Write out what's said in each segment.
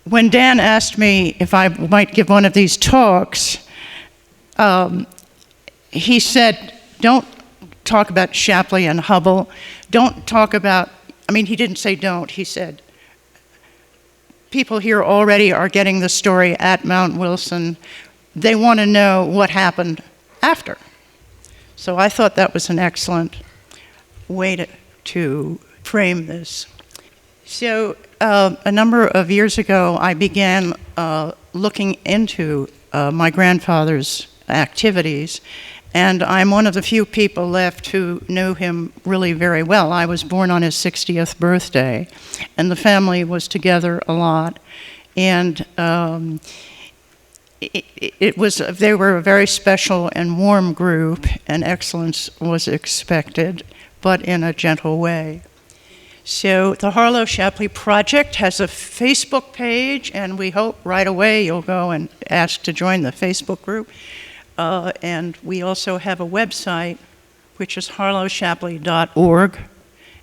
when Dan asked me if I might give one of these talks, he said, don't talk about Shapley and Hubble. Don't talk about, he didn't say don't, he said, people here already are getting the story at Mount Wilson. They want to know what happened after. So I thought that was an excellent way to frame this. So a number of years ago, I began looking into my grandfather's activities, and I'm one of the few people left who knew him really very well. I was born on his 60th birthday, and the family was together a lot, and they were a very special and warm group, and excellence was expected, but in a gentle way. So the Harlow Shapley Project has a Facebook page, and we hope right away you'll go and ask to join the Facebook group. And we also have a website, which is harlowshapley.org,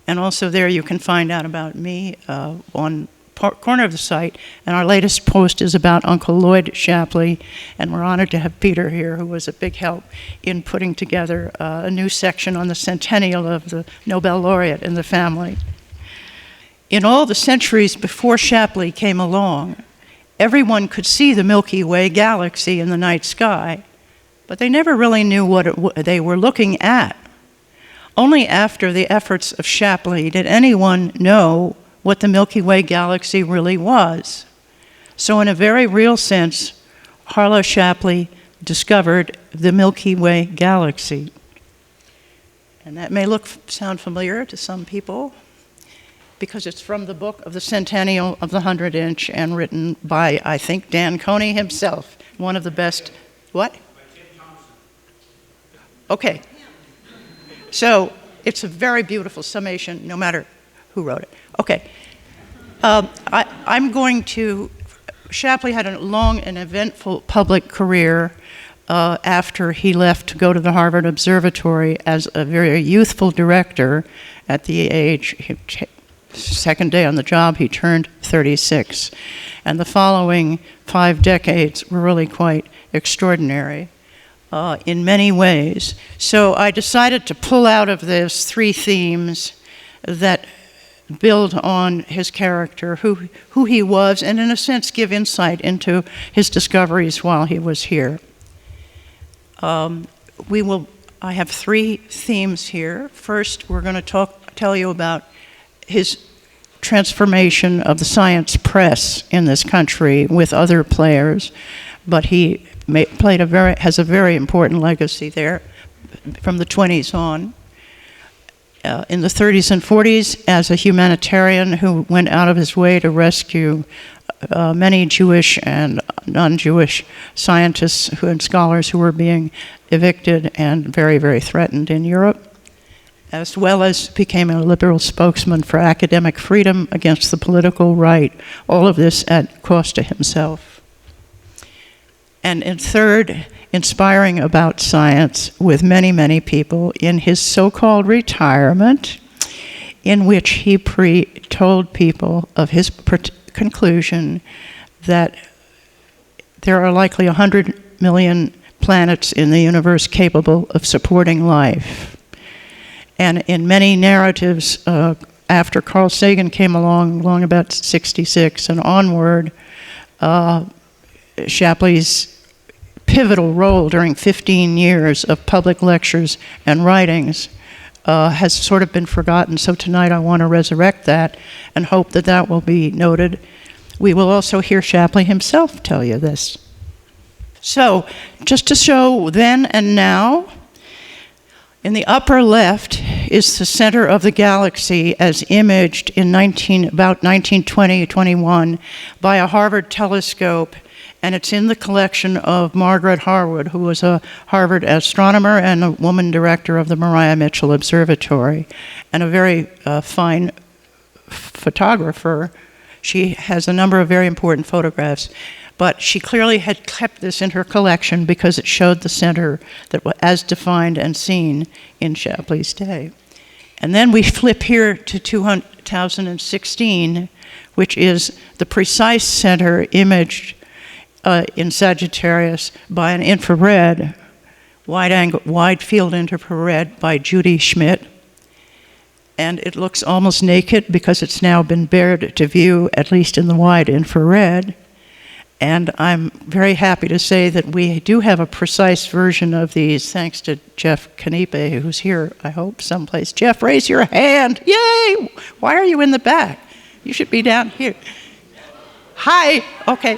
and also there you can find out about me on corner of the site. And our latest post is about Uncle Lloyd Shapley, and we're honored to have Peter here, who was a big help in putting together a new section on the centennial of the Nobel laureate in the family. In all the centuries before Shapley came along, everyone could see the Milky Way galaxy in the night sky, but they never really knew what they were looking at. Only after the efforts of Shapley did anyone know what the Milky Way galaxy really was. So in a very real sense, Harlow Shapley discovered the Milky Way galaxy. And that may sound familiar to some people, because it's from the book of the centennial of the 100-inch and written by, I think, Dan Coney himself, one of the best, what? Okay. So it's a very beautiful summation, no matter who wrote it. Okay. Shapley had a long and eventful public career after he left to go to the Harvard Observatory as a very youthful director. At the age, second day on the job, he turned 36. And the following 5 decades were really quite extraordinary in many ways. So I decided to pull out of this 3 themes that build on his character, who he was, and in a sense give insight into his discoveries while he was here. I have 3 themes here. First, we're going to tell you about his transformation of the science press in this country with other players, but he has a very important legacy there from the 20s on. In the 30s and 40s, as a humanitarian who went out of his way to rescue many Jewish and non-Jewish scientists and scholars who were being evicted and very, very threatened in Europe, as well as became a liberal spokesman for academic freedom against the political right, all of this at cost to himself. And in third, inspiring about science with many, many people in his so-called retirement, in which he told people of his conclusion that there are likely 100 million planets in the universe capable of supporting life. And in many narratives, after Carl Sagan came along about 66 and onward, Shapley's pivotal role during 15 years of public lectures and writings has sort of been forgotten. So tonight I want to resurrect that and hope that that will be noted. We will also hear Shapley himself tell you this. So just to show then and now, in the upper left is the center of the galaxy as imaged in about 1920-21 by a Harvard telescope, and it's in the collection of Margaret Harwood, who was a Harvard astronomer and a woman director of the Maria Mitchell Observatory, and a very fine photographer. She has a number of very important photographs, but she clearly had kept this in her collection because it showed the center that was as defined and seen in Shapley's day. And then we flip here to 2016, which is the precise center imaged in Sagittarius by an infrared, wide field infrared by Judy Schmidt. And it looks almost naked because it's now been bared to view, at least in the wide infrared. And I'm very happy to say that we do have a precise version of these, thanks to Jeff Canepe, who's here, I hope, someplace. Jeff, raise your hand. Yay! Why are you in the back? You should be down here. Hi. Okay.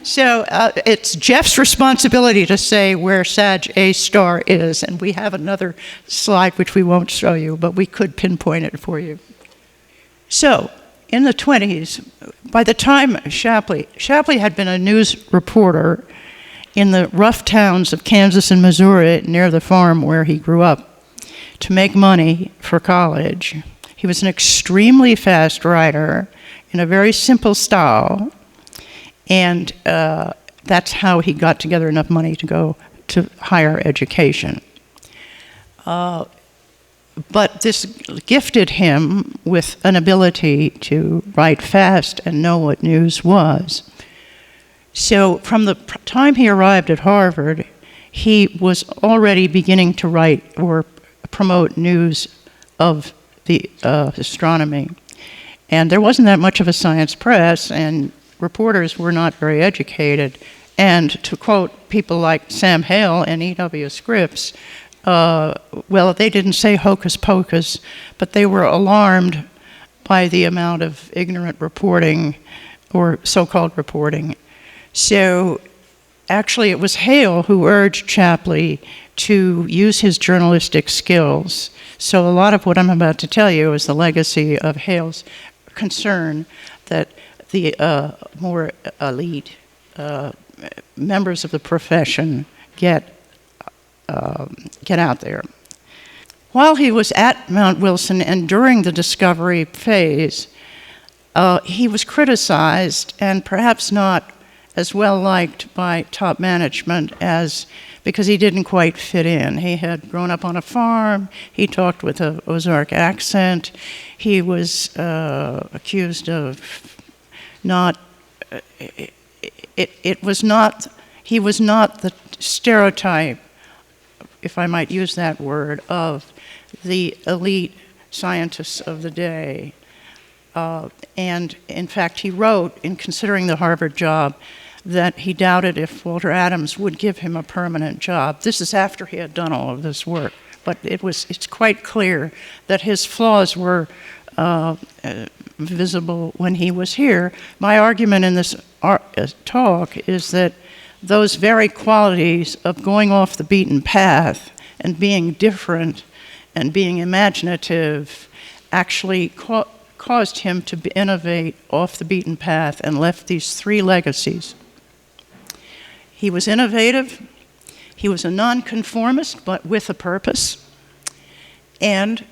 So it's Jeff's responsibility to say where Sag A star is, and we have another slide which we won't show you, but we could pinpoint it for you. So, in the 20s, by the time Shapley had been a news reporter in the rough towns of Kansas and Missouri near the farm where he grew up to make money for college. He was an extremely fast writer in a very simple style, and that's how he got together enough money to go to higher education. But this gifted him with an ability to write fast and know what news was. So from the time he arrived at Harvard, he was already beginning to write or promote news of the astronomy. And there wasn't that much of a science press, and reporters were not very educated. And to quote people like Sam Hale and E.W. Scripps, well, they didn't say hocus pocus, but they were alarmed by the amount of ignorant reporting or so-called reporting. So actually it was Hale who urged Shapley to use his journalistic skills. So a lot of what I'm about to tell you is the legacy of Hale's concern that the more elite members of the profession get out there. While he was at Mount Wilson and during the discovery phase, he was criticized and perhaps not as well liked by top management because he didn't quite fit in. He had grown up on a farm, he talked with an Ozark accent, he was accused of he was not the stereotype, if I might use that word, of the elite scientists of the day. And in fact, he wrote, in considering the Harvard job, that he doubted if Walter Adams would give him a permanent job. This is after he had done all of this work. But it's quite clear that his flaws were visible when he was here. My argument in this talk is that those very qualities of going off the beaten path and being different and being imaginative actually caused him to innovate off the beaten path and left these three legacies. He was innovative, he was a nonconformist but with a purpose, and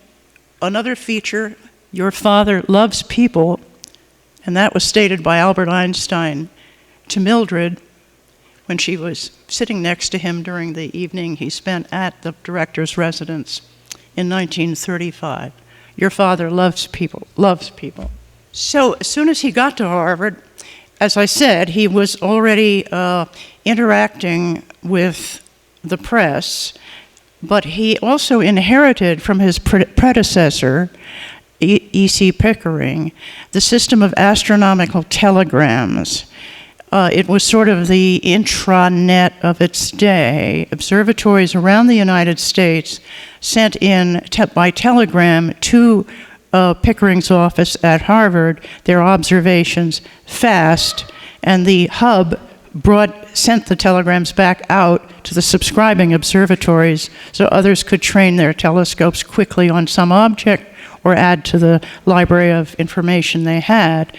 another feature, your father loves people, and that was stated by Albert Einstein to Mildred when she was sitting next to him during the evening he spent at the director's residence in 1935. Your father loves people, loves people. So as soon as he got to Harvard, as I said, he was already interacting with the press, but he also inherited from his predecessor, E.C. Pickering, the system of astronomical telegrams. It was sort of the intranet of its day. Observatories around the United States sent in by telegram to Pickering's office at Harvard their observations fast, and the hub sent the telegrams back out to the subscribing observatories so others could train their telescopes quickly on some object or add to the library of information they had.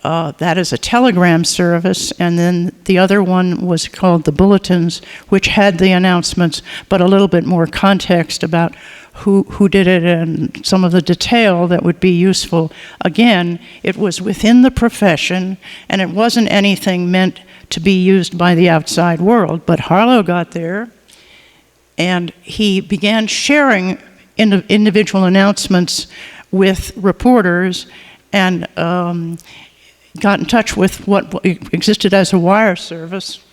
That is a telegram service, and then the other one was called the bulletins, which had the announcements, but a little bit more context about who did it and some of the detail that would be useful. Again, it was within the profession, and it wasn't anything meant to be used by the outside world. But Harlow got there, and he began sharing individual announcements with reporters and got in touch with what existed as a wire service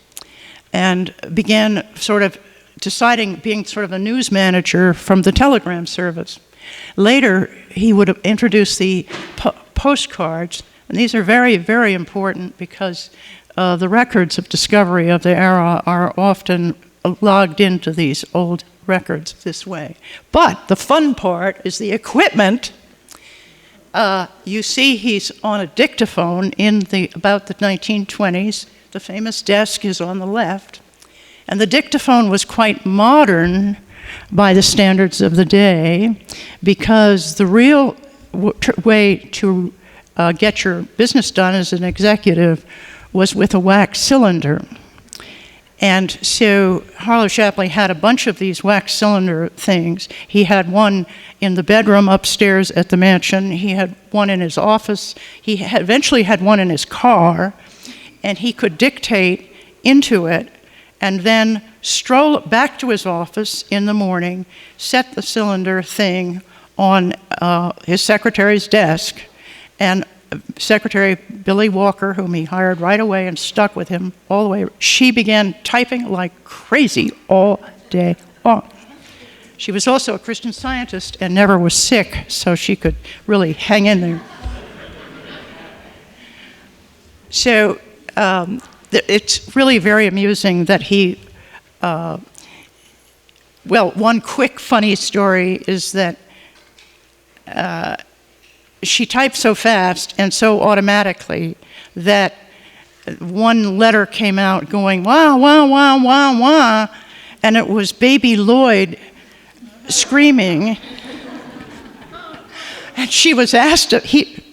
and began sort of being sort of a news manager from the telegram service. Later, he would introduce the postcards, and these are very, very important because the records of discovery of the era are often logged into these old records this way. But the fun part is the equipment. You see he's on a dictaphone in about the 1920s. The famous desk is on the left. And the dictaphone was quite modern by the standards of the day, because the real way to get your business done as an executive was with a wax cylinder. And so Harlow Shapley had a bunch of these wax cylinder things. He had one in the bedroom upstairs at the mansion. He had one in his office. He eventually had one in his car, and he could dictate into it and then stroll back to his office in the morning, set the cylinder thing on his secretary's desk, and Secretary Billy Walker, whom he hired right away and stuck with him all the way, she began typing like crazy all day long. She was also a Christian Scientist and never was sick, so she could really hang in there. So it's really very amusing that he, one quick funny story is that she typed so fast and so automatically that one letter came out going, wah, wah, wah, wah, wah, and it was baby Lloyd screaming. And she was asked,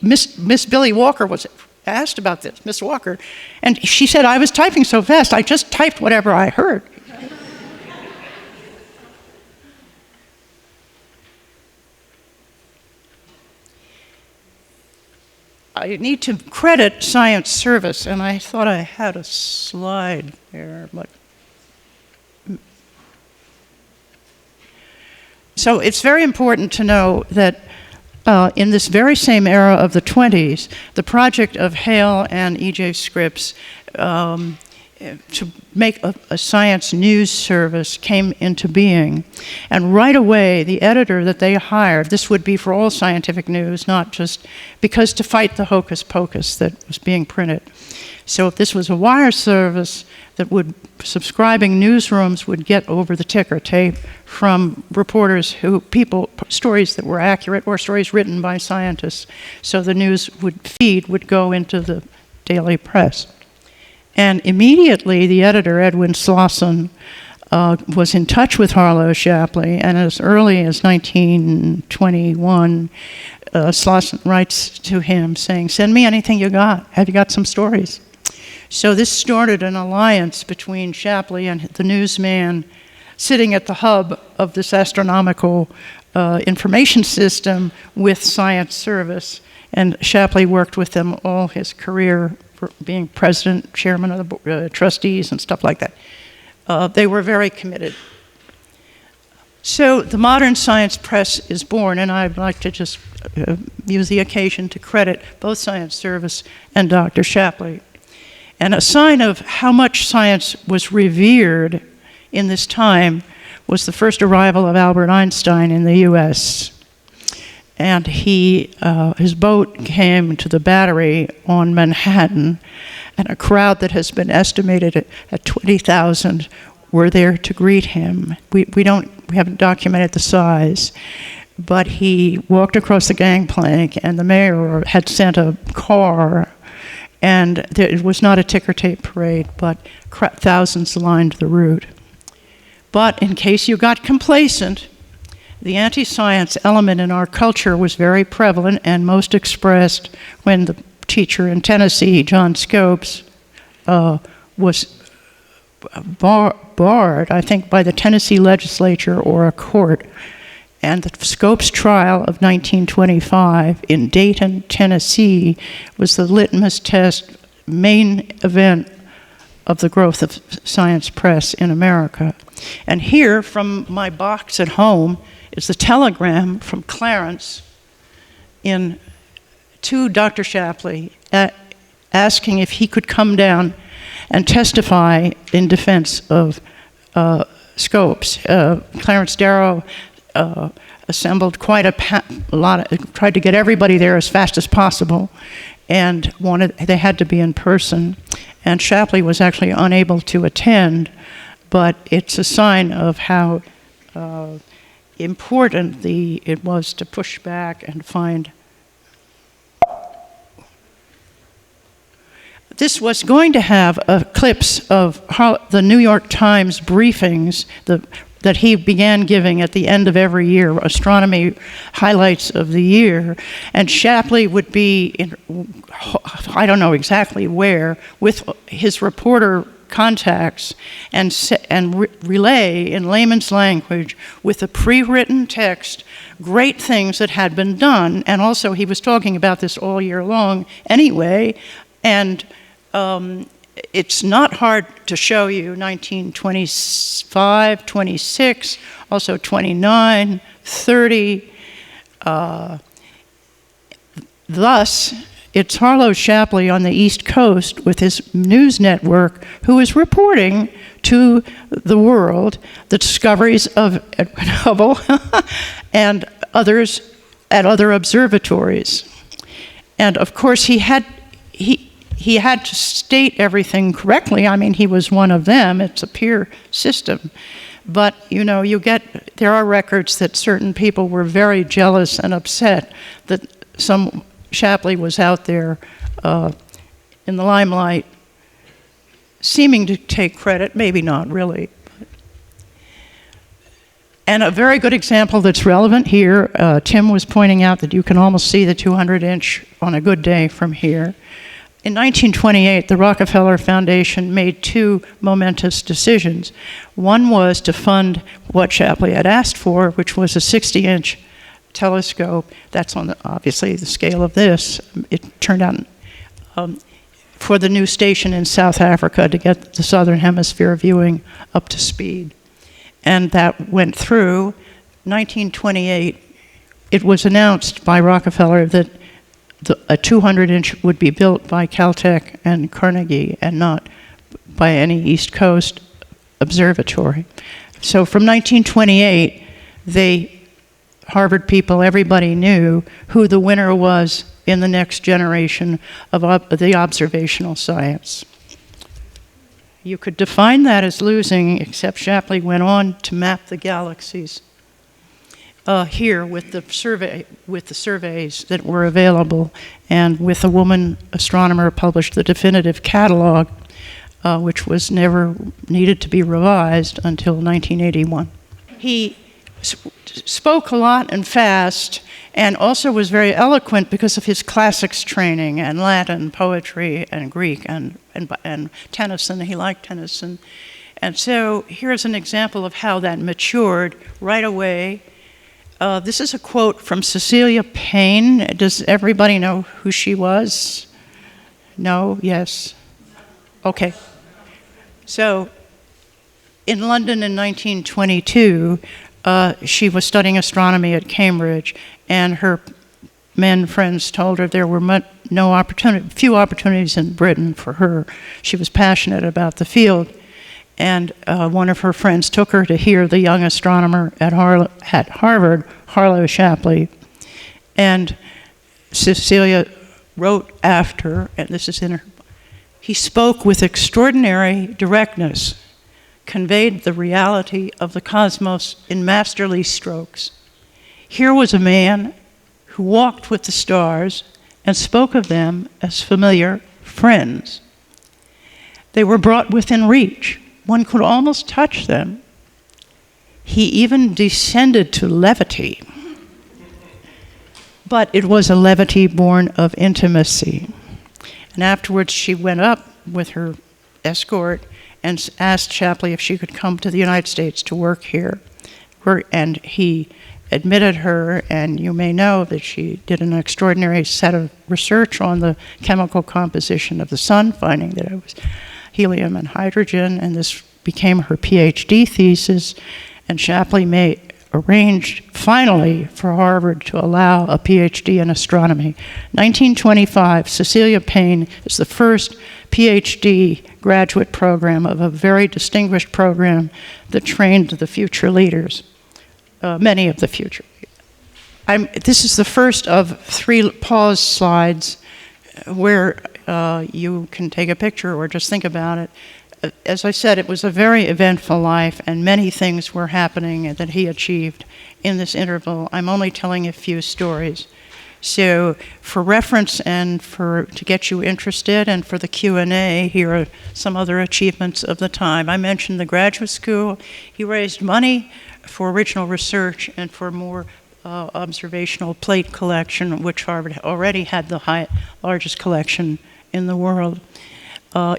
Miss Billy Walker was asked about this, Miss Walker, and she said, I was typing so fast, I just typed whatever I heard. I need to credit Science Service, and I thought I had a slide there, but so it's very important to know that in this very same era of the 20s, the project of Hale and E.J. Scripps to make a science news service came into being. And right away, the editor that they hired, this would be for all scientific news, not just because to fight the hocus pocus that was being printed. So if this was a wire service that subscribing newsrooms would get over the ticker tape from reporters stories that were accurate or stories written by scientists. So the news would go into the daily press. And immediately, the editor, Edwin Slosson, was in touch with Harlow Shapley, and as early as 1921, Slosson writes to him saying, send me anything you got. Have you got some stories? So this started an alliance between Shapley and the newsman sitting at the hub of this astronomical information system with Science Service. And Shapley worked with them all his career, for being president, chairman of the trustees, and stuff like that. They were very committed. So the modern science press is born, and I'd like to just use the occasion to credit both Science Service and Dr. Shapley. And a sign of how much science was revered in this time was the first arrival of Albert Einstein in the US. And his boat came to the Battery on Manhattan, and a crowd that has been estimated at 20,000 were there to greet him. We haven't documented the size, but he walked across the gangplank, and the mayor had sent a car, and it was not a ticker tape parade, but thousands lined the route. But in case you got complacent, the anti-science element in our culture was very prevalent and most expressed when the teacher in Tennessee, John Scopes, was barred, I think, by the Tennessee legislature or a court. And the Scopes trial of 1925 in Dayton, Tennessee, was the litmus test, main event of the growth of science press in America. And here, from my box at home, is the telegram from Clarence to Dr. Shapley, asking if he could come down and testify in defense of scopes. Clarence Darrow assembled quite a lot, tried to get everybody there as fast as possible, and they had to be in person. And Shapley was actually unable to attend, but it's a sign of how important it was to push back and find. This was going to have clips of the New York Times briefings that he began giving at the end of every year, astronomy highlights of the year, and Shapley would be in, I don't know exactly where, with his reporter contacts and relay in layman's language with a pre-written text great things that had been done. And also he was talking about this all year long anyway, and it's not hard to show you 1925, 26, also 29, 30. Thus, it's Harlow Shapley on the East Coast with his news network who is reporting to the world the discoveries of Edwin Hubble and others at other observatories. And of course, he had to state everything correctly. I mean, he was one of them. It's a peer system. But, there are records that certain people were very jealous and upset that Shapley was out there in the limelight, seeming to take credit, maybe not really. And a very good example that's relevant here, Tim was pointing out that you can almost see the 200-inch on a good day from here. In 1928, the Rockefeller Foundation made two momentous decisions. One was to fund what Shapley had asked for, which was a 60-inch telescope. That's on obviously the scale of this. It turned out for the new station in South Africa to get the Southern Hemisphere viewing up to speed. And that went through. 1928, it was announced by Rockefeller that a 200-inch would be built by Caltech and Carnegie and not by any East Coast observatory. So from 1928, Harvard people, everybody knew who the winner was in the next generation of the observational science. You could define that as losing, except Shapley went on to map the galaxies here with the surveys that were available, and with a woman astronomer published the definitive catalog, which was never needed to be revised until 1981. He spoke a lot and fast, and also was very eloquent because of his classics training and Latin, poetry, and Greek, and Tennyson. He liked Tennyson. And so here's an example of how that matured right away. This is a quote from Cecilia Payne. Does everybody know who she was? No? Yes? Okay. So in London in 1922, she was studying astronomy at Cambridge, and her men friends told her there were few opportunities in Britain for her. She was passionate about the field, and one of her friends took her to hear the young astronomer at Harvard, Harlow Shapley, and Cecilia wrote after, and this is in her, he spoke with extraordinary directness, conveyed the reality of the cosmos in masterly strokes. Here was a man who walked with the stars and spoke of them as familiar friends. They were brought within reach. One could almost touch them. He even descended to levity. But it was a levity born of intimacy. And afterwards she went up with her escort and asked Shapley if she could come to the United States to work here. And he admitted her, and you may know that she did an extraordinary set of research on the chemical composition of the sun, finding that it was helium and hydrogen, and this became her PhD thesis. And Shapley arranged finally for Harvard to allow a PhD in astronomy. 1925, Cecilia Payne is the first PhD graduate program of a very distinguished program that trained the future leaders, many of the future. This is the first of 3 pause slides where you can take a picture or just think about it. As I said, it was a very eventful life, and many things were happening that he achieved in this interval. I'm only telling a few stories. So for reference and to get you interested, and for the Q&A, here are some other achievements of the time. I mentioned the graduate school. He raised money for original research and for more observational plate collection, which Harvard already had the largest collection in the world.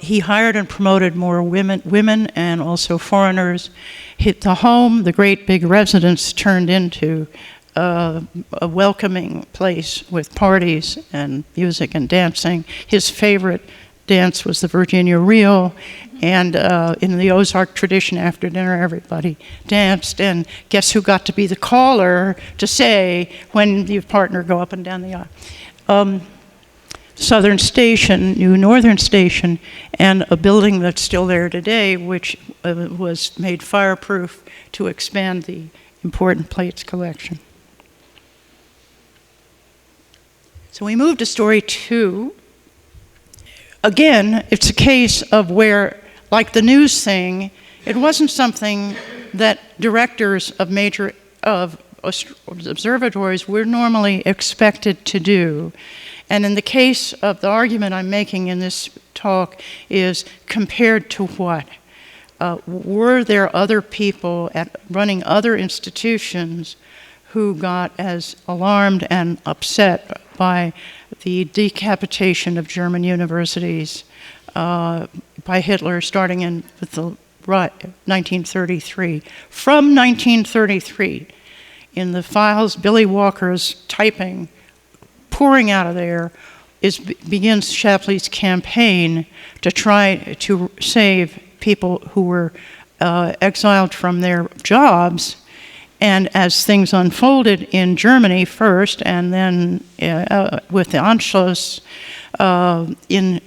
He hired and promoted more women and also foreigners. The home, the great big residence, turned into a welcoming place with parties and music and dancing. His favorite dance was the Virginia Reel, and in the Ozark tradition, after dinner, everybody danced, and guess who got to be the caller to say when your partner go up and down the aisle? Southern Station, new Northern Station, and a building that's still there today, which was made fireproof to expand the important plates collection. So we move to story 2. Again, it's a case of where, like the news thing, it wasn't something that directors of major observatories were normally expected to do. And in the case of the argument I'm making in this talk is compared to what? Were there other people running other institutions who got as alarmed and upset by the decapitation of German universities by Hitler starting with the 1933? From 1933, in the files Billy Walker's typing, pouring out of there, begins Shapley's campaign to try to save people who were exiled from their jobs. And as things unfolded in Germany first, and then with the Anschluss in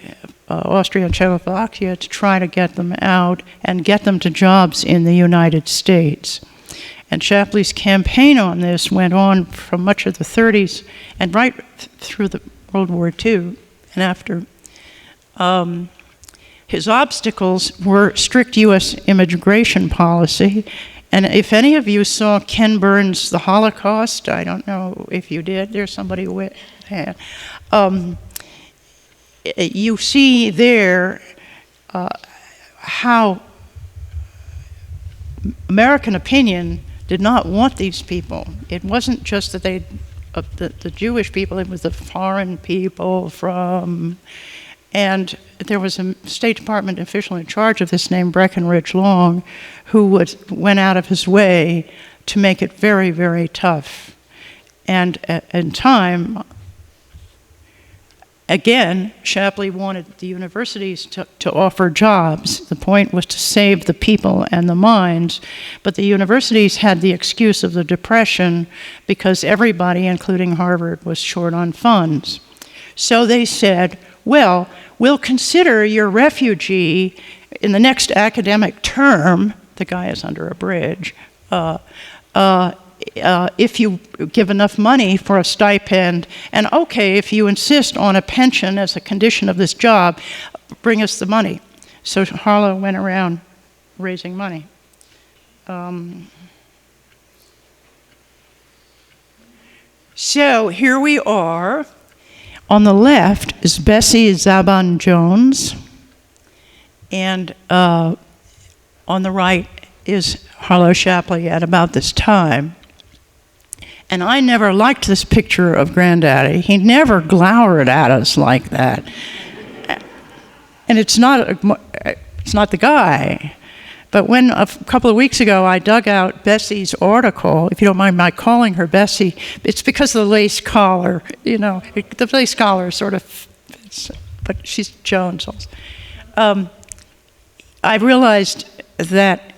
Austria and Czechoslovakia, to try to get them out and get them to jobs in the United States. And Shapley's campaign on this went on from much of the 30s and right through the World War II and after. His obstacles were strict U.S. immigration policy. And if any of you saw Ken Burns' The Holocaust, I don't know if you did, there's somebody who had. You see there how American opinion did not want these people. It wasn't just that the Jewish people, it was the foreign people from, and there was a State Department official in charge of this named Breckinridge Long who went out of his way to make it very, very tough. And in time, again, Shapley wanted the universities to offer jobs. The point was to save the people and the minds, but the universities had the excuse of the Depression because everybody, including Harvard, was short on funds. So they said, well, we'll consider your refugee in the next academic term. The guy is under a bridge. If you give enough money for a stipend, and okay, if you insist on a pension as a condition of this job, bring us the money. So Harlow went around raising money. So here we are. On the left is Bessie Zaban Jones, and on the right is Harlow Shapley at about this time. And I never liked this picture of Granddaddy. He never glowered at us like that. And it's not the guy. But when a couple of weeks ago I dug out Bessie's article, if you don't mind my calling her Bessie, it's because of the lace collar. You know, the lace collar sort of fits, but she's Jones also. I realized that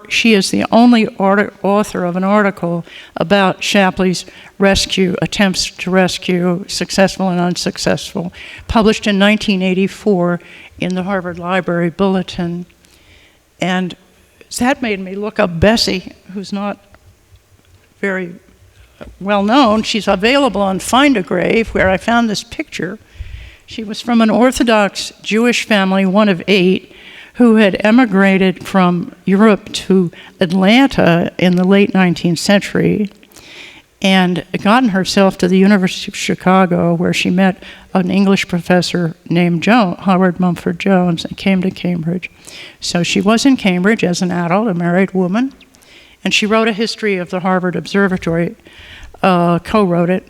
she is the only author of an article about Shapley's attempts to rescue, successful and unsuccessful, published in 1984 in the Harvard Library Bulletin. And that made me look up Bessie, who's not very well known. She's available on Find a Grave, where I found this picture. She was from an Orthodox Jewish family, one of 8, who had emigrated from Europe to Atlanta in the late 19th century and gotten herself to the University of Chicago, where she met an English professor named Howard Mumford Jones, and came to Cambridge. So she was in Cambridge as an adult, a married woman, and she wrote a history of the Harvard Observatory, co-wrote it,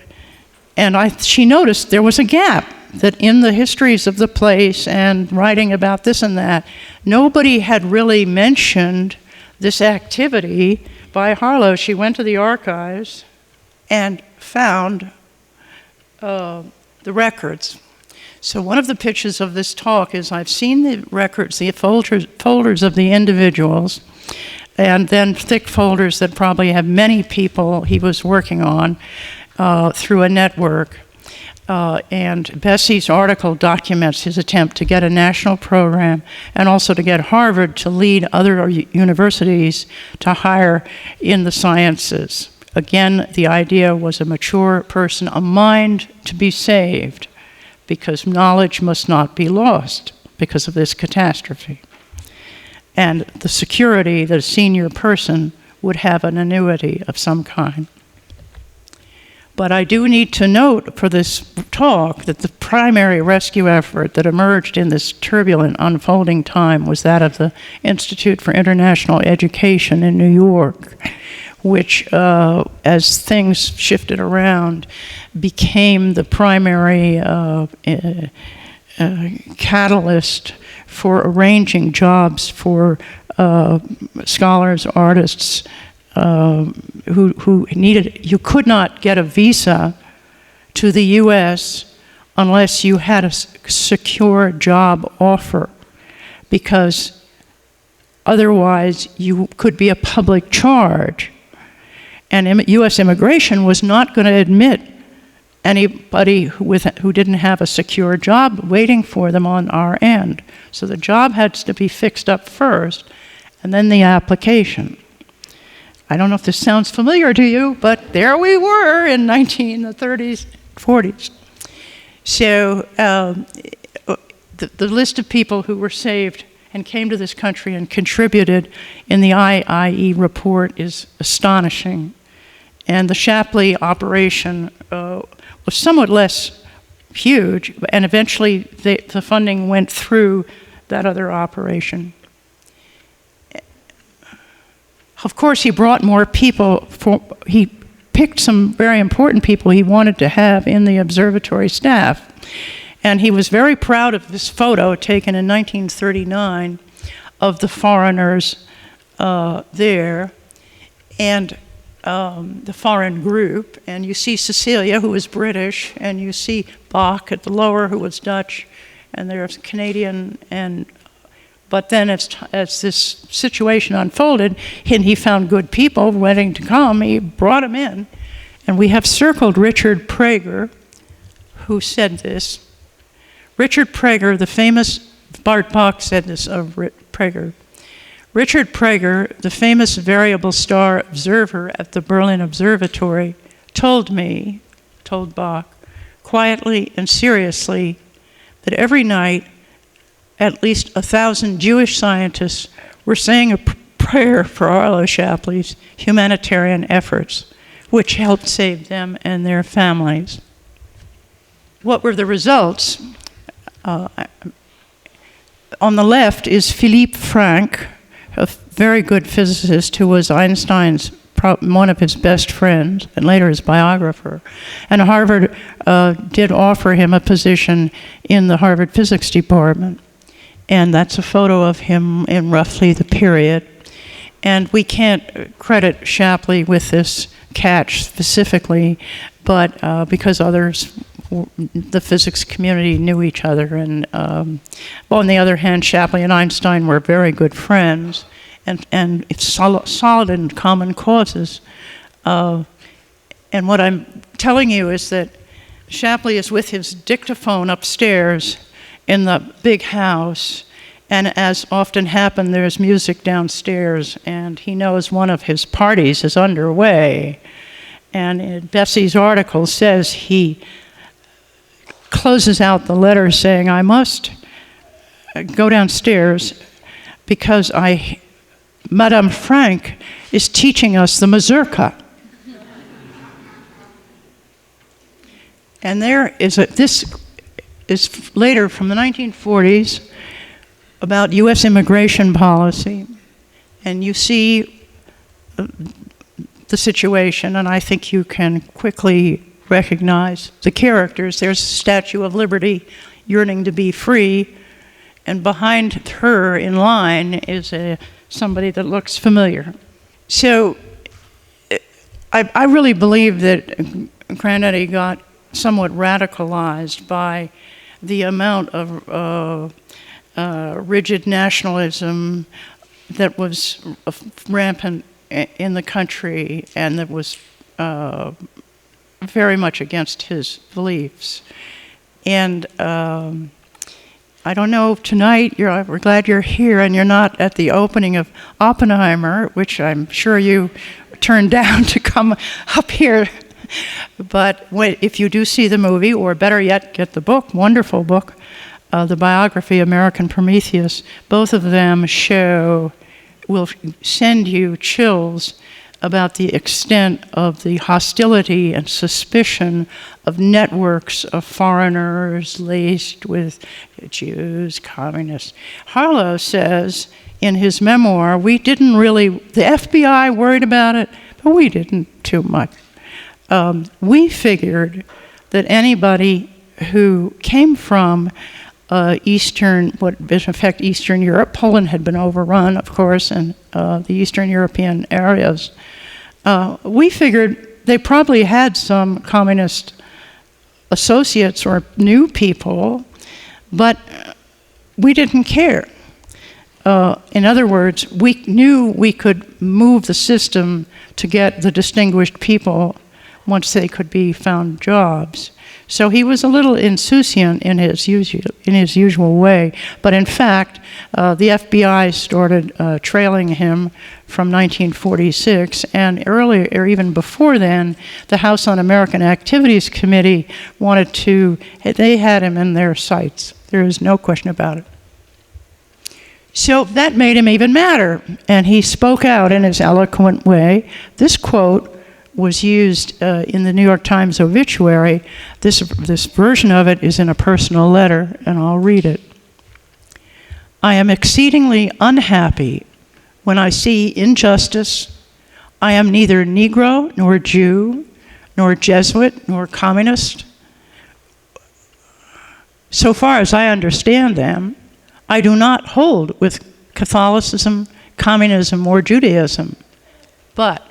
and she noticed there was a gap, that in the histories of the place and writing about this and that, nobody had really mentioned this activity by Harlow. She went to the archives and found the records. So one of the pictures of this talk is I've seen the records, the folders of the individuals, and then thick folders that probably have many people he was working on through a network. And Bessie's article documents his attempt to get a national program and also to get Harvard to lead other universities to hire in the sciences. Again, the idea was a mature person, a mind to be saved, because knowledge must not be lost because of this catastrophe. And the security that a senior person would have an annuity of some kind. But I do need to note for this talk that the primary rescue effort that emerged in this turbulent, unfolding time was that of the Institute for International Education in New York, which, as things shifted around, became the primary catalyst for arranging jobs for scholars, artists, who needed. You could not get a visa to the U.S. unless you had a secure job offer, because otherwise you could be a public charge. And U.S. immigration was not going to admit anybody who didn't have a secure job waiting for them on our end. So the job had to be fixed up first, and then the application. I don't know if this sounds familiar to you, but there we were in the 30s, 40s. So the list of people who were saved and came to this country and contributed in the IIE report is astonishing. And the Shapley operation was somewhat less huge, and eventually the funding went through that other operation. Of course, he brought more people. He picked some very important people he wanted to have in the observatory staff. And he was very proud of this photo taken in 1939 of the foreigners there, and the foreign group. And you see Cecilia, who was British, and you see Bach at the lower, who was Dutch, and there's Canadian. But then as this situation unfolded, and he found good people wanting to come, he brought them in. And we have circled Richard Prager, who said this. Richard Prager, the famous, Bart Bach said this of Prager. Richard Prager, the famous variable star observer at the Berlin Observatory, told Bach, quietly and seriously, that every night at least 1,000 Jewish scientists were saying a prayer for Harlow Shapley's humanitarian efforts, which helped save them and their families. What were the results? On the left is Philippe Frank, a very good physicist who was Einstein's one of his best friends and later his biographer. And Harvard did offer him a position in the Harvard physics department. And that's a photo of him in roughly the period. And we can't credit Shapley with this catch specifically, but because others, the physics community knew each other. And on the other hand, Shapley and Einstein were very good friends. and it's solid in common causes. And what I'm telling you is that Shapley is with his dictaphone upstairs in the big house, and as often happened, there's music downstairs, and he knows one of his parties is underway. And Bessie's article says he closes out the letter saying, I must go downstairs because Madame Frank is teaching us the mazurka. And this is later from the 1940s about U.S. immigration policy. And you see the situation, and I think you can quickly recognize the characters. There's a Statue of Liberty yearning to be free, and behind her in line is somebody that looks familiar. So I really believe that Grandetti got somewhat radicalized by the amount of rigid nationalism that was rampant in the country, and that was very much against his beliefs. And I don't know, tonight, we're glad you're here and you're not at the opening of Oppenheimer, which I'm sure you turned down to come up here. But if you do see the movie, or better yet, get the book, wonderful book, the biography, American Prometheus, both of them will send you chills about the extent of the hostility and suspicion of networks of foreigners laced with Jews, communists. Harlow says in his memoir, the FBI worried about it, but we didn't too much. We figured that anybody who came from Eastern Europe, Poland had been overrun, of course, and the Eastern European areas, we figured they probably had some communist associates or knew people, but we didn't care. In other words, we knew we could move the system to get the distinguished people once they could be found jobs. So he was a little insouciant in his usual way. But in fact, the FBI started trailing him from 1946, and earlier, or even before then, the House Un-American Activities Committee they had him in their sights. There is no question about it. So that made him even madder, and he spoke out in his eloquent way. This quote was used in the New York Times obituary. This version of it is in a personal letter, and I'll read it. I am exceedingly unhappy when I see injustice. I am neither Negro, nor Jew, nor Jesuit, nor communist. So far as I understand them, I do not hold with Catholicism, communism, or Judaism, but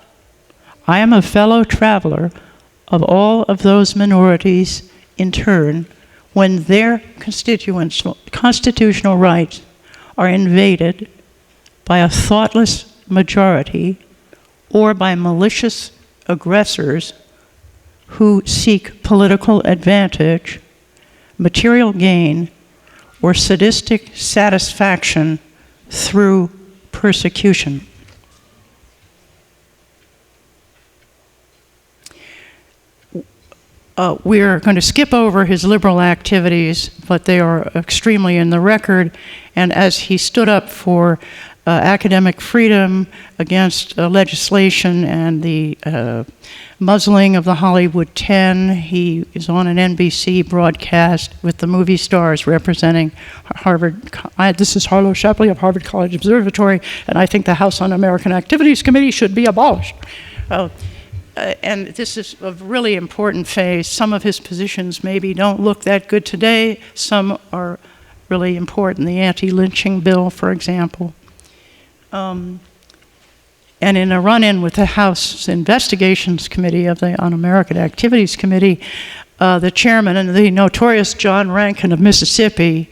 I am a fellow traveler of all of those minorities in turn when their constitutional rights are invaded by a thoughtless majority or by malicious aggressors who seek political advantage, material gain, or sadistic satisfaction through persecution. We're going to skip over his liberal activities, but they are extremely in the record. And as he stood up for academic freedom against legislation and the muzzling of the Hollywood 10, he is on an NBC broadcast with the movie stars representing Harvard. This is Harlow Shapley of Harvard College Observatory, and I think the House Un-American Activities Committee should be abolished. And this is a really important phase. Some of his positions maybe don't look that good today. Some are really important. The anti-lynching bill, for example. And in a run-in with the House Investigations Committee of the Un-American Activities Committee, the chairman and the notorious John Rankin of Mississippi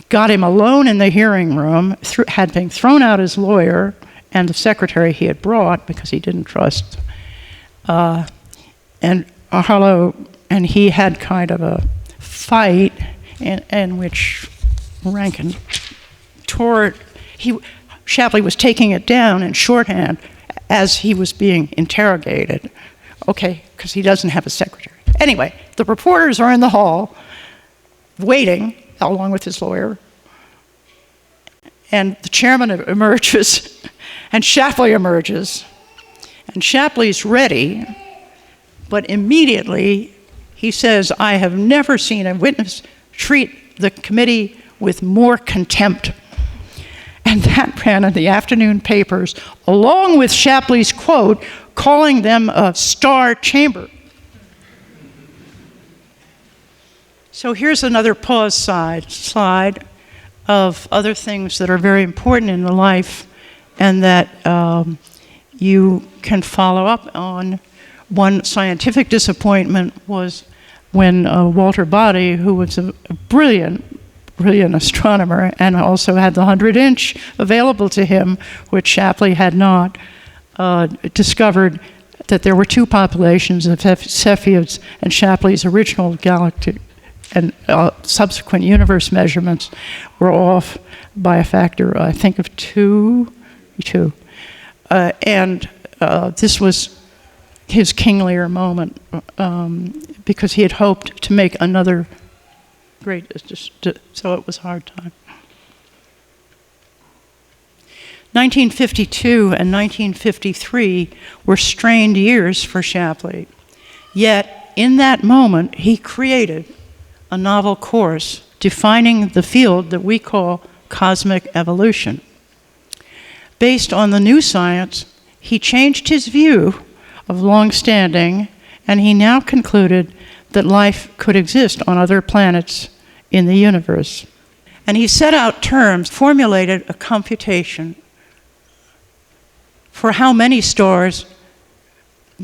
got him alone in the hearing room, had been thrown out his lawyer, and the secretary he had brought because he didn't trust. And Harlow and he had kind of a fight in which Rankin tore it. Shapley was taking it down in shorthand as he was being interrogated. Okay, because he doesn't have a secretary. Anyway, the reporters are in the hall waiting, along with his lawyer, and the chairman emerges, and Shapley emerges, and Shapley's ready, but immediately he says, "I have never seen a witness treat the committee with more contempt." And that ran in the afternoon papers, along with Shapley's quote, calling them a star chamber. So here's another pause slide of other things that are very important in the life and that you can follow up on. One scientific disappointment was when Walter Body, who was a brilliant astronomer and also had the 100-inch available to him, which Shapley had not, discovered that there were two populations of Cepheids, and Shapley's original galactic and subsequent universe measurements were off by a factor, I think, of two. And this was his kinglier moment because he had hoped to make another great, so it was a hard time. 1952 and 1953 were strained years for Shapley. Yet, in that moment, he created a novel course defining the field that we call cosmic evolution. Based on the new science, he changed his view of long-standing, and he now concluded that life could exist on other planets in the universe. And he set out terms, formulated a computation for how many stars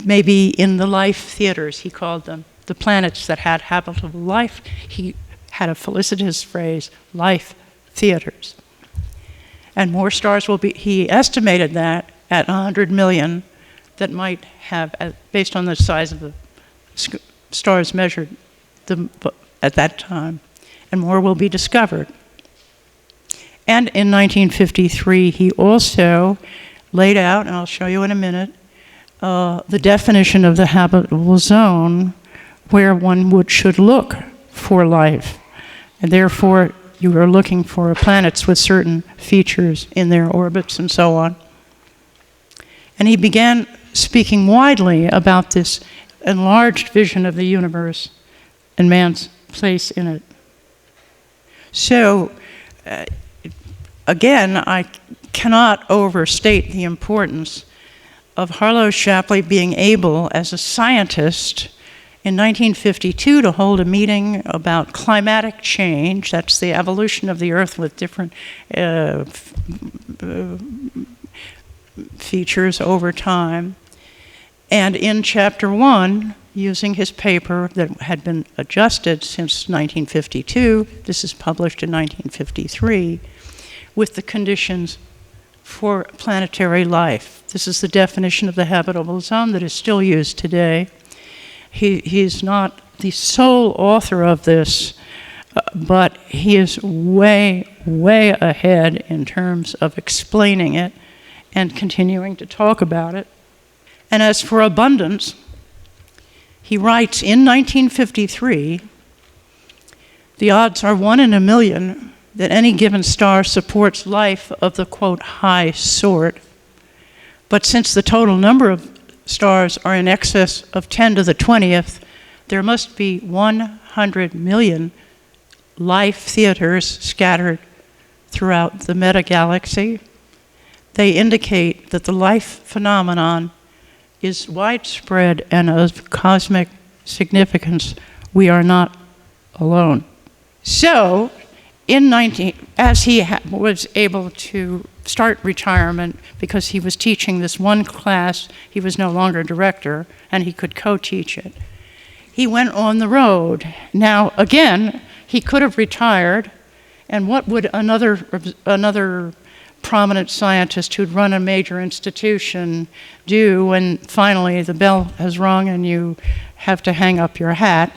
may be in the life theaters, he called them, the planets that had habitable life. He had a felicitous phrase, life theaters. And more stars will be, he estimated that at 100 million that might have, based on the size of the stars measured at that time, and more will be discovered. And in 1953, he also laid out, and I'll show you in a minute, the definition of the habitable zone where one should look for life. And therefore, you are looking for planets with certain features in their orbits and so on. And he began speaking widely about this enlarged vision of the universe and man's place in it. So, again, I cannot overstate the importance of Harlow Shapley being able, as a scientist, in 1952 to hold a meeting about climatic change. That's the evolution of the Earth with different features over time. And in chapter 1, using his paper that had been adjusted since 1952, this is published in 1953, with the conditions for planetary life. This is the definition of the habitable zone that is still used today. He's not the sole author of this, but he is way, way ahead in terms of explaining it and continuing to talk about it. And as for abundance, he writes in 1953, the odds are 1 in a million that any given star supports life of the, quote, high sort. But since the total number of stars are in excess of 10 to the 20th, there must be 100 million life theaters scattered throughout the metagalaxy. They indicate that the life phenomenon is widespread and of cosmic significance. We are not alone. So, as he was able to start retirement because he was teaching this one class, he was no longer director, and he could co-teach it. He went on the road. Now, again, he could have retired, and what would another prominent scientist who'd run a major institution do when finally the bell has rung and you have to hang up your hat.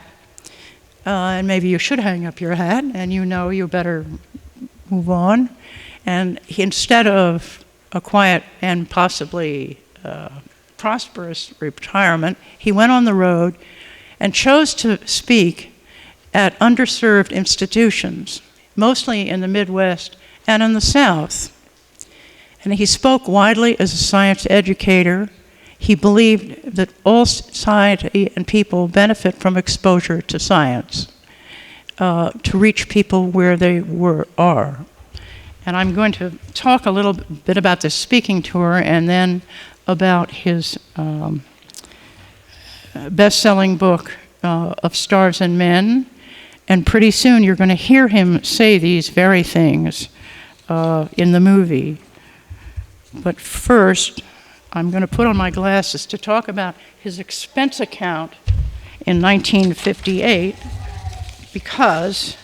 And maybe you should hang up your hat, and you know you better move on. And instead of a quiet and possibly prosperous retirement, he went on the road and chose to speak at underserved institutions, mostly in the Midwest and in the South. And he spoke widely as a science educator. He believed that all society and people benefit from exposure to science, to reach people where they are. And I'm going to talk a little bit about this speaking tour and then about his best-selling book, Of Stars and Men. And pretty soon you're going to hear him say these very things in the movie. But first, I'm going to put on my glasses to talk about his expense account in 1958, because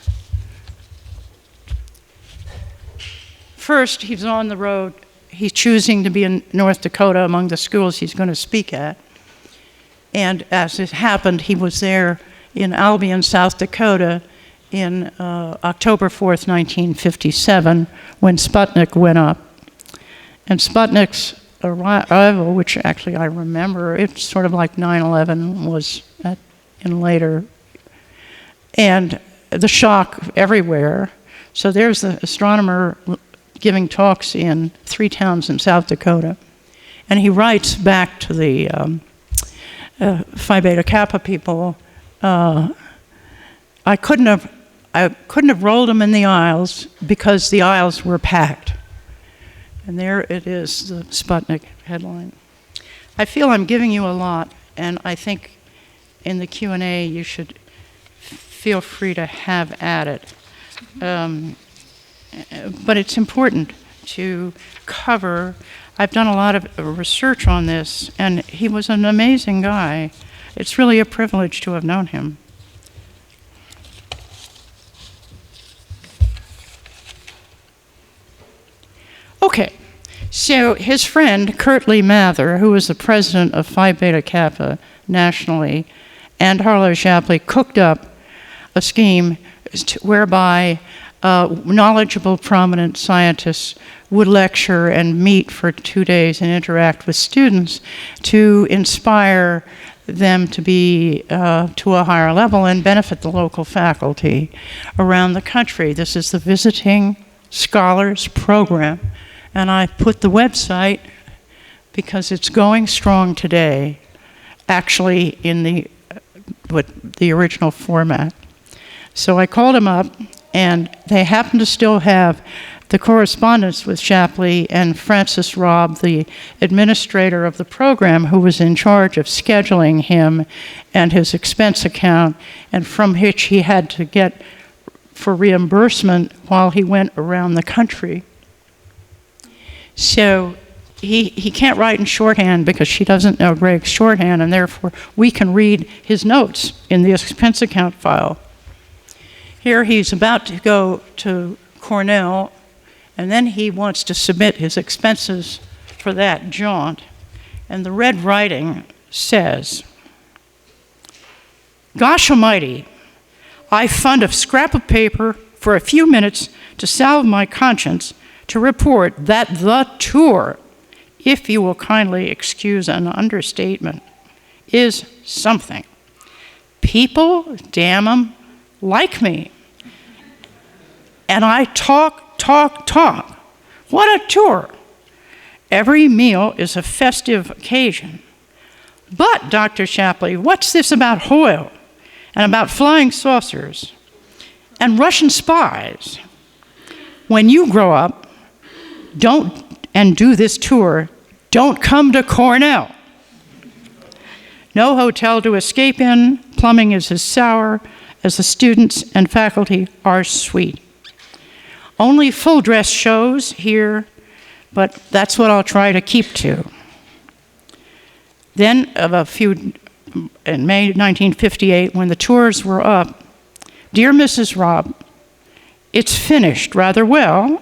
first he's on the road. He's choosing to be in North Dakota among the schools he's going to speak at. And as it happened, he was there in Albion, South Dakota in October 4th, 1957, when Sputnik went up. And Sputnik's arrival, which actually I remember, it's sort of like 9/11 was in later, and the shock everywhere. So there's the astronomer giving talks in 3 towns in South Dakota, and he writes back to the Phi Beta Kappa people, I couldn't have rolled them in the aisles because the aisles were packed. And there it is, the Sputnik headline. I feel I'm giving you a lot, and I think in the Q&A you should feel free to have at it. But it's important to cover. I've done a lot of research on this, and he was an amazing guy. It's really a privilege to have known him. Okay, so his friend, Kurt Lee Mather, who was the president of Phi Beta Kappa nationally, and Harlow Shapley cooked up a scheme whereby knowledgeable, prominent scientists would lecture and meet for 2 days and interact with students to inspire them to be to a higher level and benefit the local faculty around the country. This is the Visiting Scholars Program. And I put the website because it's going strong today, actually in the original format. So I called them up, and they happen to still have the correspondence with Shapley and Francis Robb, the administrator of the program, who was in charge of scheduling him and his expense account, and from which he had to get for reimbursement while he went around the country. So he can't write in shorthand because she doesn't know Greg's shorthand, and therefore we can read his notes in the expense account file. Here he's about to go to Cornell, and then he wants to submit his expenses for that jaunt. And the red writing says, "Gosh almighty, I fund a scrap of paper for a few minutes to salve my conscience to report that the tour, if you will kindly excuse an understatement, is something. People, damn 'em, like me. And I talk. What a tour. Every meal is a festive occasion. But, Dr. Shapley, what's this about Hoyle and about flying saucers and Russian spies? When you grow up, and do this tour, don't come to Cornell. No hotel to escape in, plumbing is as sour as the students and faculty are sweet. Only full dress shows here, but that's what I'll try to keep to." Then in May 1958, when the tours were up, "Dear Mrs. Robb, it's finished rather well,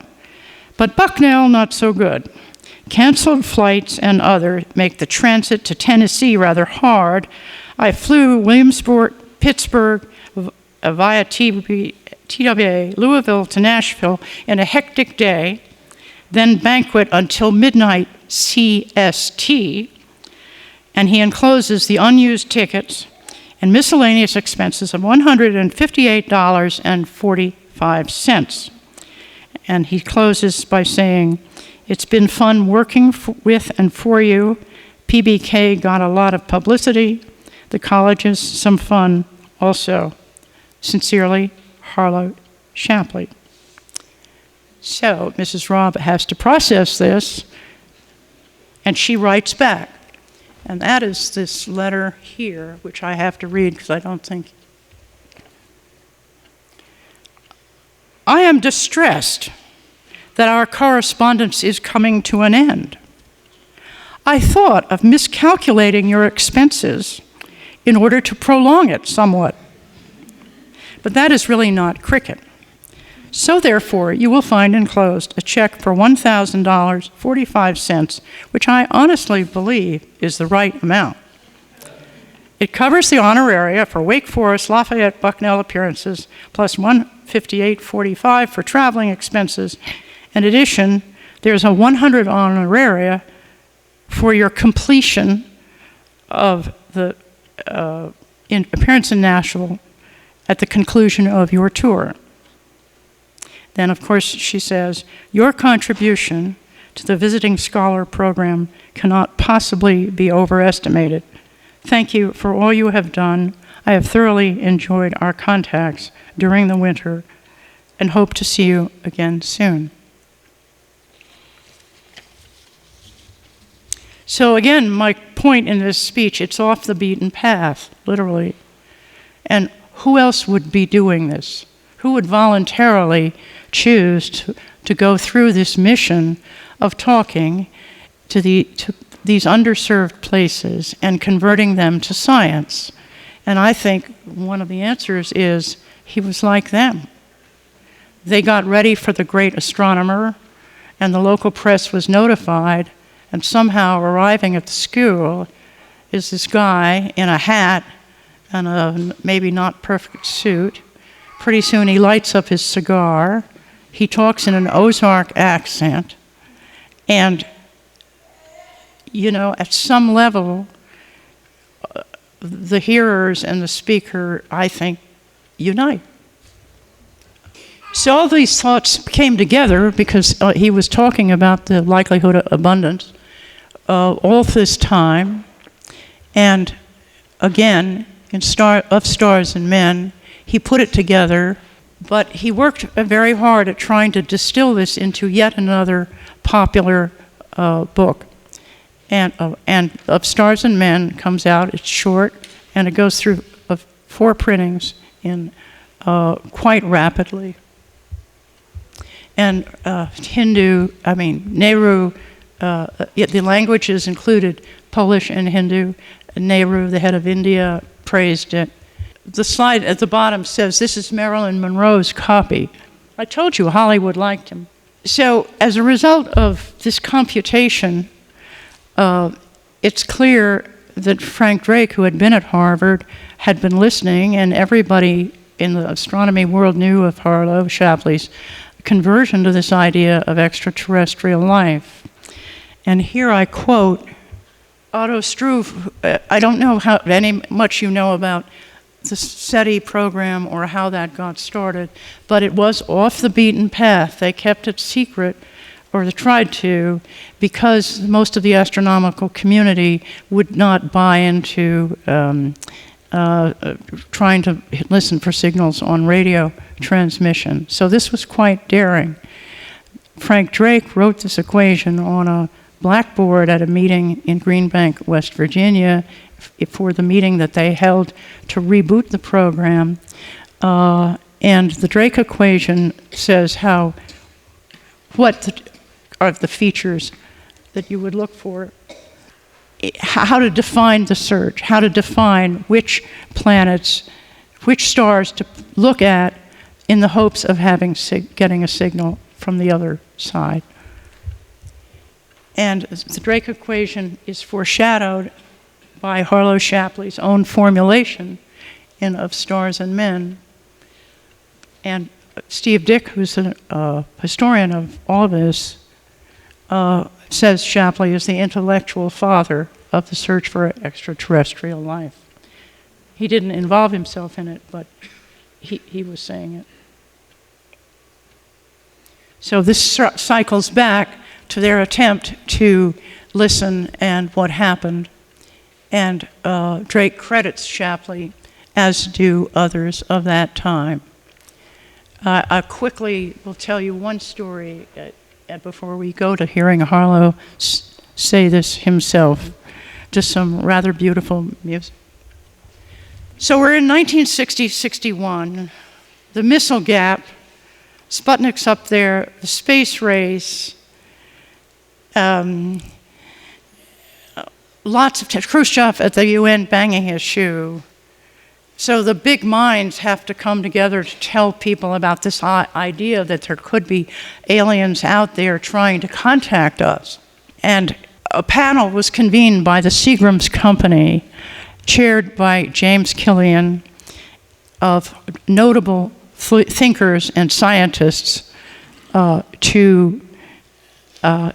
But Bucknell, not so good. Canceled flights and other make the transit to Tennessee rather hard. I flew Williamsport, Pittsburgh, via TWA, Louisville to Nashville in a hectic day, then banquet until midnight CST, and he encloses the unused tickets and miscellaneous expenses of $158.45. And he closes by saying, "It's been fun working with and for you. PBK got a lot of publicity. The colleges, some fun also. Sincerely, Harlow Shapley." So Mrs. Robb has to process this, and she writes back. And that is this letter here, which I have to read because I don't think. "I am distressed that our correspondence is coming to an end. I thought of miscalculating your expenses in order to prolong it somewhat. But that is really not cricket. So therefore, you will find enclosed a check for $1,000.45, which I honestly believe is the right amount. It covers the honoraria for Wake Forest, Lafayette, Bucknell appearances, plus $158.45 for traveling expenses. In addition, there's a $100 honoraria for your completion of the appearance in Nashville at the conclusion of your tour." Then, of course, she says, "Your contribution to the Visiting Scholar Program cannot possibly be overestimated. Thank you for all you have done. I have thoroughly enjoyed our contacts during the winter and hope to see you again soon." So again, my point in this speech, it's off the beaten path, literally. And who else would be doing this? Who would voluntarily choose to go through this mission of talking to these underserved places and converting them to science? And I think one of the answers is he was like them. They got ready for the great astronomer, and the local press was notified, and somehow arriving at the school is this guy in a hat and a maybe not perfect suit. Pretty soon he lights up his cigar. He talks in an Ozark accent. And, you know, at some level, the hearers and the speaker, I think, unite. So all these thoughts came together because he was talking about the likelihood of abundance all this time. And again, in Of Stars and Men, he put it together, but he worked very hard at trying to distill this into yet another popular book. And Of Stars and Men comes out, it's short, and it goes through 4 printings in quite rapidly. And Nehru, the languages included Polish and Hindu. Nehru, the head of India, praised it. The slide at the bottom says, "This is Marilyn Monroe's copy." I told you Hollywood liked him. So as a result of this computation, it's clear that Frank Drake, who had been at Harvard, had been listening, and everybody in the astronomy world knew of Harlow Shapley's conversion to this idea of extraterrestrial life. And here I quote Otto Struve. I don't know how much you know about the SETI program or how that got started, but it was off the beaten path. They kept it secret, or they tried to, because most of the astronomical community would not buy into trying to listen for signals on radio transmission. So this was quite daring. Frank Drake wrote this equation on a blackboard at a meeting in Greenbank, West Virginia, for the meeting that they held to reboot the program. And the Drake equation says what are the features that you would look for, how to define the search, how to define which planets, which stars to look at in the hopes of getting a signal. from the other side. And the Drake equation is foreshadowed by Harlow Shapley's own formulation in Of Stars and Men. And Steve Dick, who's a historian of all of this, says Shapley is the intellectual father of the search for extraterrestrial life. He didn't involve himself in it, but he was saying it. So this cycles back to their attempt to listen and what happened. And Drake credits Shapley, as do others of that time. I quickly will tell you one story before we go to hearing Harlow say this himself. Just some rather beautiful music. So we're in 1960-61, the missile gap, Sputnik's up there, the space race, lots of Khrushchev at the UN banging his shoe. So the big minds have to come together to tell people about this idea that there could be aliens out there trying to contact us. And a panel was convened by the Seagram's Company, chaired by James Killian, of notable thinkers and scientists to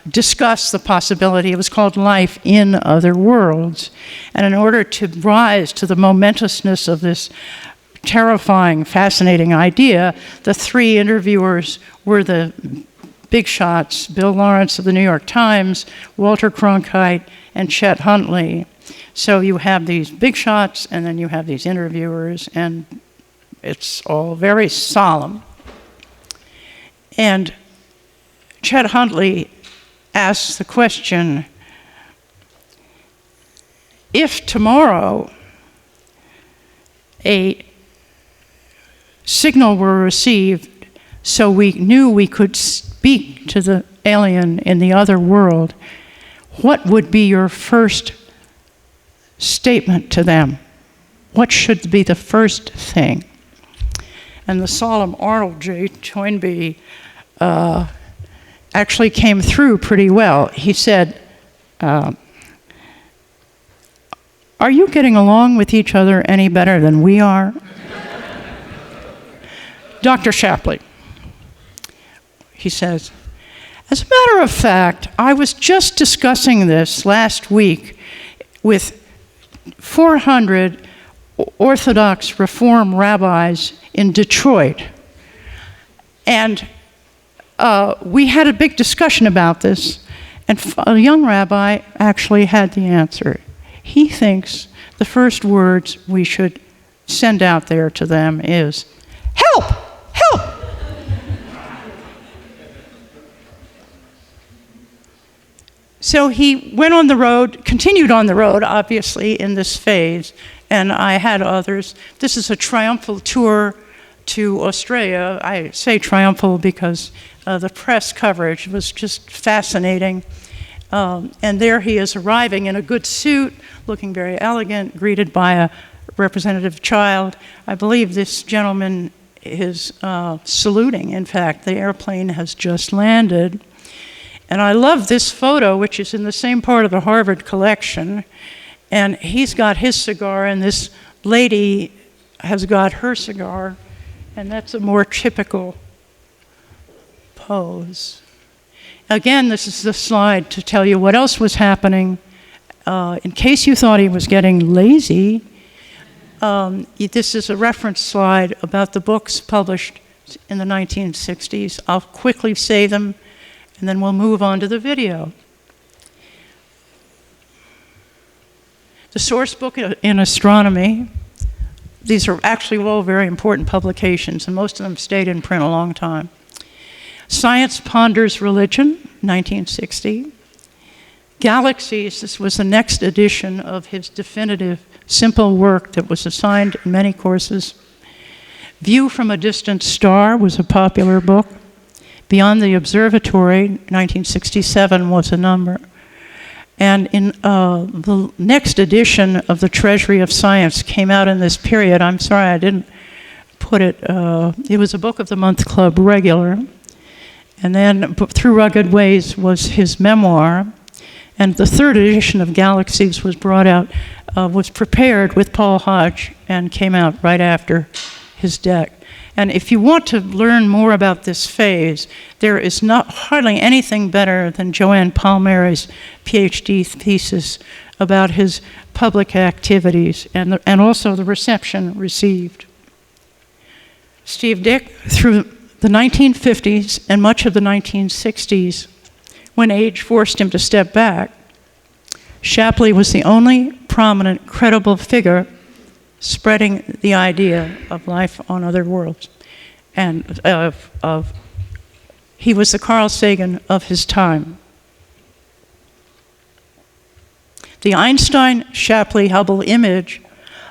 discuss the possibility. It was called Life in Other Worlds. And in order to rise to the momentousness of this terrifying, fascinating idea, the three interviewers were the big shots: Bill Lawrence of the New York Times, Walter Cronkite, and Chet Huntley. So you have these big shots, and then you have these interviewers, and it's all very solemn. And Chet Huntley asks the question, if tomorrow a signal were received so we knew we could speak to the alien in the other world, what would be your first statement to them? What should be the first thing? And the solemn Arnold J. Toynbee actually came through pretty well. He said, are you getting along with each other any better than we are? Dr. Shapley, he says, as a matter of fact, I was just discussing this last week with 400 Orthodox Reform rabbis in Detroit. And we had a big discussion about this, and a young rabbi actually had the answer. He thinks the first words we should send out there to them is, help, help. So he went on the road, continued on the road, obviously, in this phase, and I had others. This is a triumphal tour to Australia. I say triumphal because the press coverage was just fascinating. And there he is arriving in a good suit, looking very elegant, greeted by a representative child. I believe this gentleman is saluting. In fact, the airplane has just landed. And I love this photo, which is in the same part of the Harvard collection. And he's got his cigar, and this lady has got her cigar. And that's a more typical pose. Again, this is the slide to tell you what else was happening. In case you thought he was getting lazy, this is a reference slide about the books published in the 1960s. I'll quickly say them, and then we'll move on to the video. The source book in astronomy. These are actually all very important publications, and most of them stayed in print a long time. Science Ponders Religion, 1960. Galaxies, this was the next edition of his definitive, simple work that was assigned in many courses. View from a Distant Star was a popular book. Beyond the Observatory, 1967 was a number. And in the next edition of the Treasury of Science came out in this period. I'm sorry I didn't put it. It was a Book of the Month Club regular. And then Through Rugged Ways was his memoir. And the third edition of Galaxies was brought out, was prepared with Paul Hodge and came out right after his death. And if you want to learn more about this phase, there is hardly anything better than Joanne Palmieri's PhD thesis about his public activities and also the reception received. Steve Dick, through the 1950s and much of the 1960s, when age forced him to step back, Shapley was the only prominent, credible figure spreading the idea of life on other worlds. And he was the Carl Sagan of his time. The Einstein-Shapley-Hubble image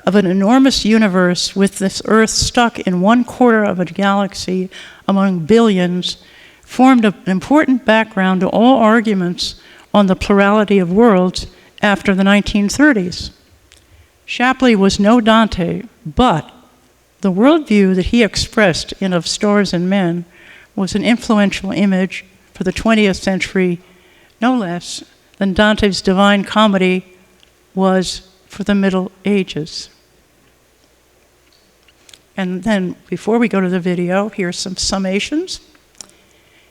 of an enormous universe with this Earth stuck in one quarter of a galaxy among billions formed an important background to all arguments on the plurality of worlds after the 1930s. Shapley was no Dante, but the worldview that he expressed in Of Stars and Men was an influential image for the 20th century, no less than Dante's Divine Comedy was for the Middle Ages. And then, before we go to the video, here's some summations.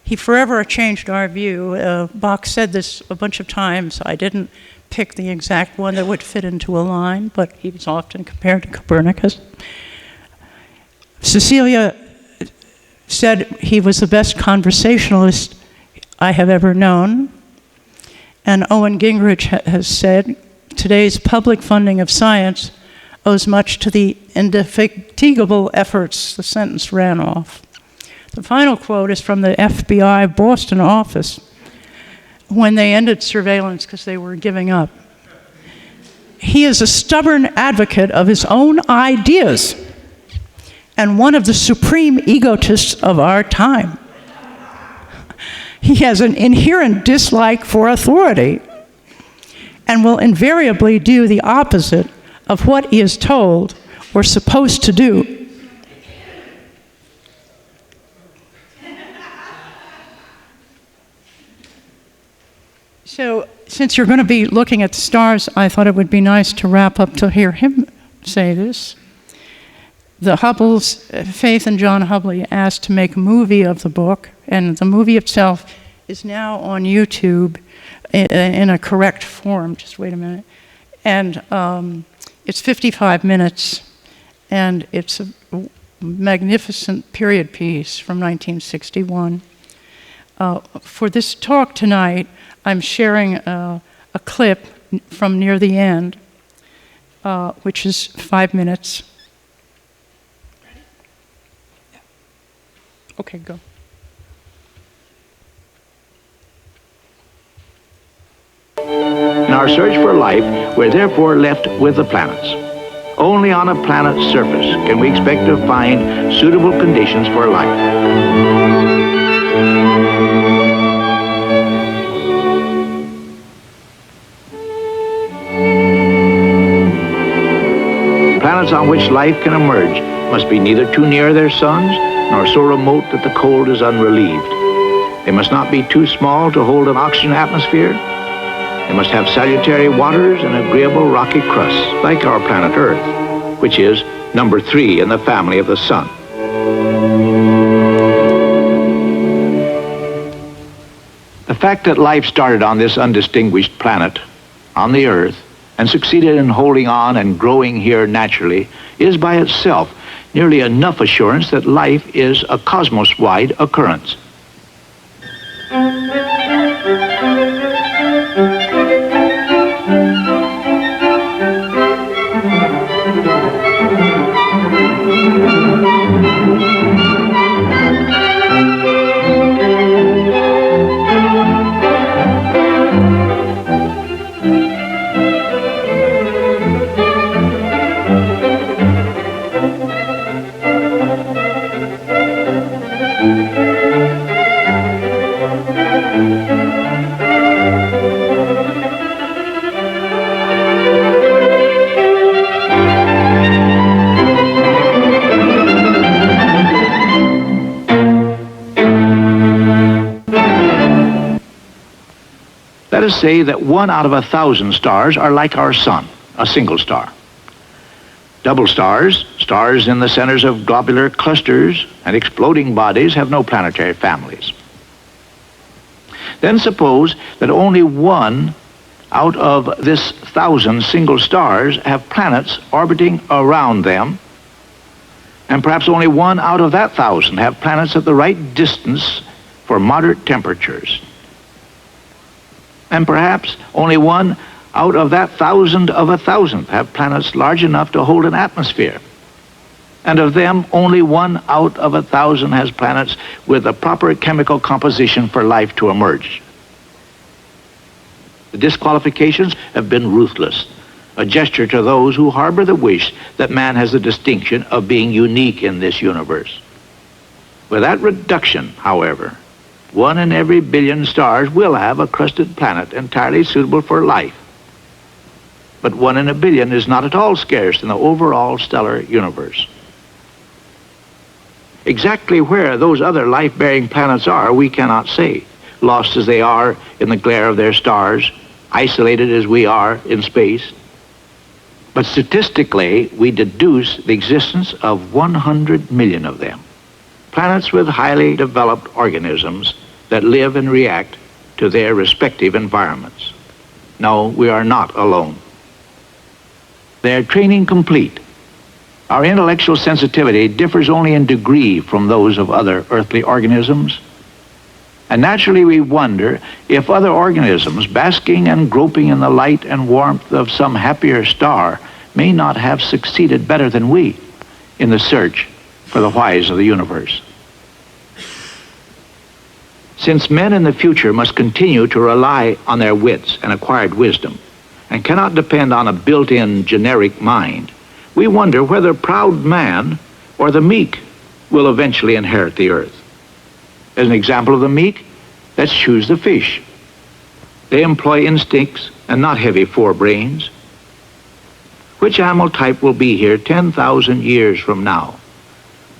He forever changed our view. Bach said this a bunch of times. I didn't pick the exact one that would fit into a line, but he was often compared to Copernicus. Cecilia said he was the best conversationalist I have ever known. And Owen Gingerich has said, today's public funding of science owes much to the indefatigable efforts. The sentence ran off. The final quote is from the FBI Boston office when they ended surveillance because they were giving up. He is a stubborn advocate of his own ideas and one of the supreme egotists of our time. He has an inherent dislike for authority and will invariably do the opposite of what he is told or supposed to do. So, since you're going to be looking at the stars, I thought it would be nice to wrap up to hear him say this. The Hubbles, Faith and John Hubley, asked to make a movie of the book, and the movie itself is now on YouTube in a correct form. Just wait a minute. And it's 55 minutes, and it's a magnificent period piece from 1961. For this talk tonight, I'm sharing a clip from near the end, which is 5 minutes. Okay, go. In our search for life, we're therefore left with the planets. Only on a planet's surface can we expect to find suitable conditions for life. Planets on which life can emerge must be neither too near their suns nor so remote that the cold is unrelieved. They must not be too small to hold an oxygen atmosphere. They must have salutary waters and agreeable rocky crusts, like our planet Earth, which is number 3 in the family of the Sun. The fact that life started on this undistinguished planet, on the Earth, and succeeded in holding on and growing here naturally is by itself nearly enough assurance that life is a cosmos-wide occurrence. us say that 1 out of 1,000 stars are like our sun, a single star. Double stars, stars in the centers of globular clusters and exploding bodies, have no planetary families. Then suppose that only 1 out of this 1,000 single stars have planets orbiting around them, and perhaps only 1 out of that 1,000 have planets at the right distance for moderate temperatures. And perhaps only 1 out of that 1,000 of 1,000 have planets large enough to hold an atmosphere. And of them, only 1 out of 1,000 has planets with the proper chemical composition for life to emerge. The disqualifications have been ruthless, a gesture to those who harbor the wish that man has the distinction of being unique in this universe. With that reduction, however, 1 in every billion stars will have a crusted planet entirely suitable for life. But 1 in a billion is not at all scarce in the overall stellar universe. Exactly where those other life-bearing planets are, we cannot say, lost as they are in the glare of their stars, isolated as we are in space. But statistically, we deduce the existence of 100 million of them, planets with highly developed organisms that live and react to their respective environments. No, we are not alone. Their training complete, our intellectual sensitivity differs only in degree from those of other earthly organisms. And naturally we wonder if other organisms, basking and groping in the light and warmth of some happier star, may not have succeeded better than we in the search for the whys of the universe. Since men in the future must continue to rely on their wits and acquired wisdom, and cannot depend on a built-in generic mind, we wonder whether proud man or the meek will eventually inherit the earth. As an example of the meek, let's choose the fish. They employ instincts and not heavy forebrains. Which animal type will be here 10,000 years from now?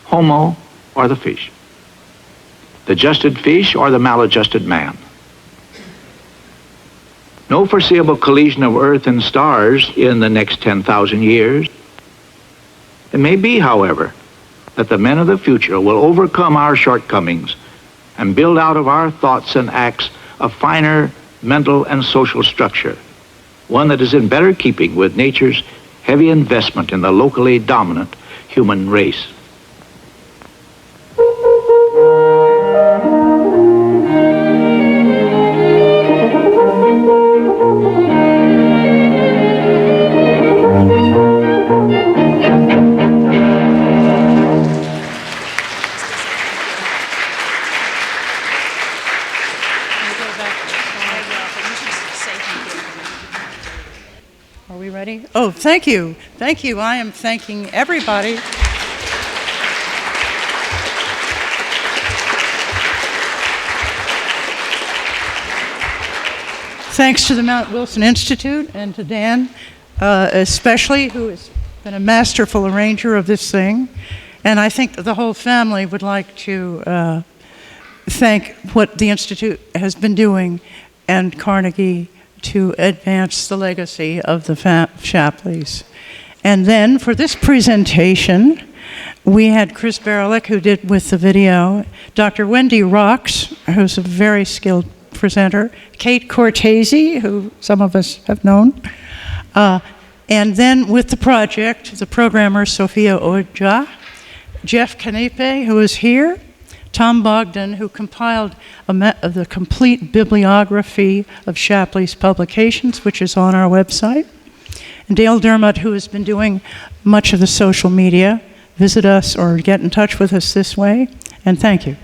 Homo or the fish? The adjusted fish or the maladjusted man? No foreseeable collision of Earth and stars in the next 10,000 years. It may be, however, that the men of the future will overcome our shortcomings and build out of our thoughts and acts a finer mental and social structure, one that is in better keeping with nature's heavy investment in the locally dominant human race. Are we ready? Oh, thank you. Thank you. I am thanking everybody. Thanks to the Mount Wilson Institute and to Dan, especially, who has been a masterful arranger of this thing. And I think the whole family would like to thank what the Institute has been doing and Carnegie to advance the legacy of the Shapleys. And then for this presentation, we had Chris Barelick, who did with the video, Dr. Wendy Rocks, who's a very skilled presenter, Kate Cortese, who some of us have known, and then with the project, the programmer Sophia Oja, Jeff Canepe, who is here, Tom Bogdan, who compiled the complete bibliography of Shapley's publications, which is on our website, and Dale Dermott, who has been doing much of the social media. Visit us or get in touch with us this way, and thank you.